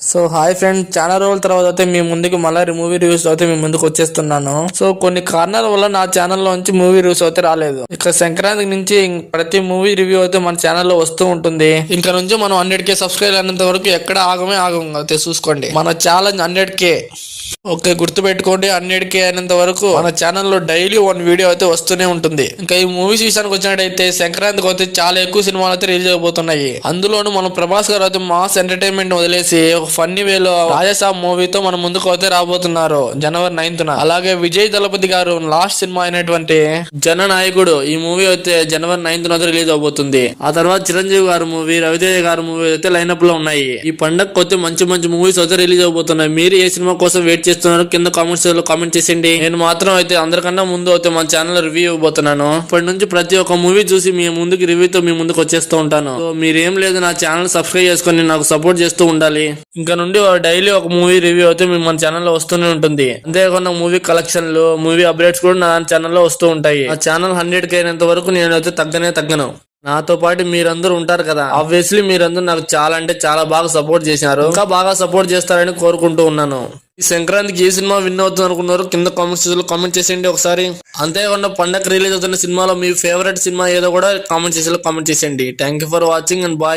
So hi friend, చాలా రోజుల తర్వాత అయితే మీ ముందుకు మళ్ళీ మూవీ రివ్యూస్ అయితే మీ ముందుకు వచ్చేస్తున్నాను. సో కొన్ని కారణాల వల్ల నా ఛానల్లో నుంచి మూవీ రివ్యూస్ అయితే రాలేదు. ఇక సంక్రాంతి నుంచి ప్రతి మూవీ రివ్యూ అయితే మన ఛానల్లో వస్తూ ఉంటుంది. ఇంకా నుంచి మనం 100K సబ్స్క్రైబ్ అయినంత వరకు ఎక్కడ ఆగం అయితే చూసుకోండి. మన ఛాలెంజ్ 100K. ఓకే, గుర్తు పెట్టుకోండి, 100K అయినంత వరకు మన ఛానల్లో డైలీ 1 వీడియో అయితే వస్తూనే ఉంటుంది. ఇంకా ఈ మూవీస్ విషయానికి వచ్చినట్టయితే సంక్రాంతికి అయితే చాలా ఎక్కువ సినిమాలు అయితే రిలీజ్ అయిపోతున్నాయి. అందులోనూ మన ప్రభాస్ గారు అయితే మాస్ ఎంటర్టైన్మెంట్ వదిలేసి ఒక ఫన్నీ వేలో రాజసాబ్ మూవీతో మన ముందుకు అయితే రాబోతున్నారు జనవరి 9th. అలాగే విజయ్ దళపతి గారు లాస్ట్ సినిమా అయినటువంటి జననాయకుడు ఈ మూవీ అయితే జనవరి 9th అయితే రిలీజ్ అవబోతుంది. ఆ తర్వాత చిరంజీవి గారి మూవీ, రవితేజ గారి మూవీ అయితే లైనప్ లో ఉన్నాయి. ఈ పండగ అయితే మంచి మంచి మూవీస్ అయితే రిలీజ్ అవబోతున్నాయి. మీరు ఏ సినిమా కోసం వెయిట్ చేస్తున్నారు కింద కామెంట్స్ లో కామెంట్ చేసేయండి. నేను మాత్రం అయితే అందరికన్నా ముందు అయితే మన ఛానల్ రివ్యూ ఇవ్వబోతున్నాను. ఇప్పటి నుంచి ప్రతి ఒక్క మూవీ చూసి మీ ముందుకు రివ్యూతో మీ ముందుకు వచ్చేస్తూ ఉంటాను. సో మీరేం లేదు, నా ఛానల్ సబ్స్క్రైబ్ చేసుకొని నాకు సపోర్ట్ చేస్తూ ఉండాలి. ఇంకా నుండి డైలీ ఒక మూవీ రివ్యూ అయితే మన ఛానల్లో వస్తూనే ఉంటుంది. అంతేకాకుండా మూవీ కలెక్షన్లు, మూవీ అప్డేట్స్ కూడా నా ఛానల్లో వస్తూ ఉంటాయి. ఆ ఛానల్ 100K అయినంత వరకు నేను అయితే తగ్గను. నాతో పాటు మీరందరూ ఉంటారు కదా, ఆబ్వియస్లీ మీరందరూ నాకు చాలా అంటే చాలా బాగా సపోర్ట్ చేశారు. ఇంకా బాగా సపోర్ట్ చేస్తారని కోరుకుంటూ ఉన్నాను. ఈ సంక్రాంతికి ఏ సినిమా విన్ అవుతుంది అనుకున్నారు కింద కామెంట్స్ లో కామెంట్ చేసేయండి ఒకసారి. అంతేకాకుండా పండగ రిలీజ్ అవుతున్న సినిమాలో మీ ఫేవరెట్ సినిమా ఏదో కూడా కామెంట్ చేసేయండి. Thank you for watching and bye.